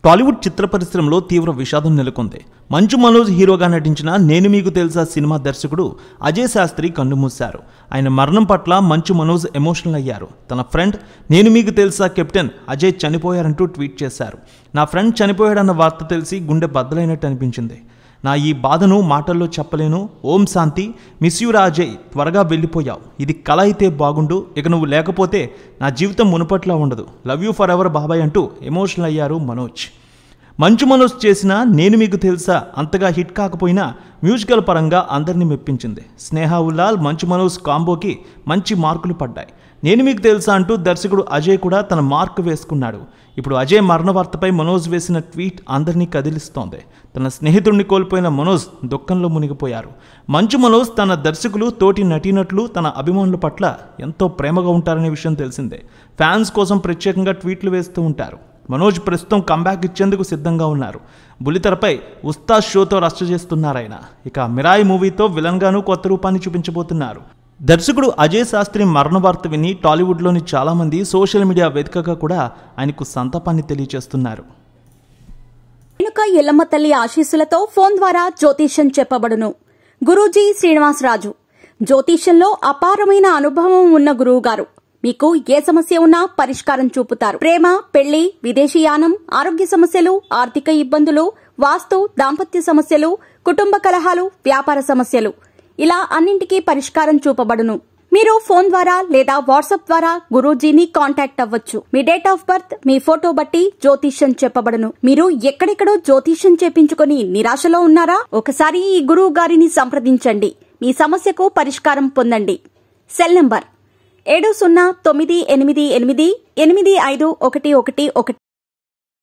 టాలీవుడ్ చిత్ర పరిశ్రమలో తీవ్ర విషాదం నెలకొంది. మంచు మనోజ్ హీరోగా నటించిన నేను మీకు తెలుసా సినిమా దర్శకుడు అజయ్ శాస్త్రి కన్నుమూశారు. ఆయన మరణం పట్ల మంచు మనోజ్ ఎమోషనల్ అయ్యారు. తన ఫ్రెండ్ నేను మీకు తెలుసా కెప్టెన్ అజయ్ చనిపోయారంటూ ట్వీట్ చేశారు. నా ఫ్రెండ్ చనిపోయాడన్న వార్త తెలిసి గుండె బద్దలైనట్టు అనిపించింది. నా ఈ బాధను మాటల్లో చెప్పలేను. ఓం శాంతి. మిస్ యూ రా అజయ్, త్వరగా వెళ్ళిపోయావు. ఇది కళ అయితే బాగుండు, ఇక నువ్వు లేకపోతే నా జీవితం మునుపట్లా ఉండదు. లవ్ యూ ఫర్ ఎవర్ బాబాయ్ అంటూ ఎమోషనల్ అయ్యారు మనోజ్. మంచు మనోజ్ చేసిన నేను మీకు తెలుసా అంతగా హిట్ కాకపోయినా మ్యూజికల్ పరంగా అందరినీ మెప్పించింది. స్నేహ ఉల్లాల్ మంచు మనోజ్ కాంబోకి మంచి మార్కులు పడ్డాయి. నేను మీకు తెలుసా అంటూ దర్శకుడు అజయ్ కూడా తన మార్క్ వేసుకున్నాడు. ఇప్పుడు అజయ్ మరణ వార్తపై మనోజ్ వేసిన ట్వీట్ అందరినీ కదిలిస్తోంది. తన స్నేహితుడిని కోల్పోయిన మనోజ్ దుఃఖంలో మునిగిపోయారు. మంచు మనోజ్ తన దర్శకులు, తోటి నటీనటులు, తన అభిమానుల పట్ల ఎంతో ప్రేమగా ఉంటారనే విషయం తెలిసిందే. ఫ్యాన్స్ కోసం ప్రత్యేకంగా ట్వీట్లు వేస్తూ ఉంటారు. మనోజ్ ప్రస్తుతం కంబ్యాక్ ఇచ్చేందుకు సిద్ధంగా ఉన్నారు. బుల్లితెరపై ఉస్తాద్ షోతో రచ్చ చేస్తున్నారు ఆయన. ఇక మిరాయి మూవీతో విలన్గాను కొత్త రూపాన్ని చూపించబోతున్నారు. దర్శకుడు అజయ్ శాస్త్రి మరణ వార్త విని టాలీవుడ్లోని చాలామంది సోషల్ మీడియా వేదికగా కూడా ఆయనకు సంతాపాన్ని తెలియజేస్తున్నారు. రేణుక ఎల్లమ్మ తల్లి ఆశీస్సులతో ఫోన్ ద్వారా జ్యోతిష్యం చెప్పబడును. గురూజీ శ్రీనివాసరాజు. జ్యోతిష్యంలో అపారమైన అనుభవం ఉన్న గురువు గారు మీకు ఏ సమస్య ఉన్నా పరిష్కారం చూపుతారు. ప్రేమ, పెళ్లి, విదేశీయానం, ఆరోగ్య సమస్యలు, ఆర్థిక ఇబ్బందులు, వాస్తు, దాంపత్య సమస్యలు, కుటుంబ కలహాలు, వ్యాపార సమస్యలు, ఇలా అన్నింటికీ పరిష్కారం చూపబడును. మీరు ఫోన్ ద్వారా లేదా వాట్సాప్ ద్వారా గురూజీని కాంటాక్ట్ అవ్వచ్చు. మీ డేట్ ఆఫ్ బర్త్, మీ ఫోటో బట్టి జ్యోతిష్యం చెప్పబడును. మీరు ఎక్కడెక్కడో జ్యోతిష్యం చేపించుకొని నిరాశలో ఉన్నారా? ఒకసారి ఈ గురువు గారిని సంప్రదించండి. మీ సమస్యకు పరిష్కారం పొందండి. Cell number 709888851111.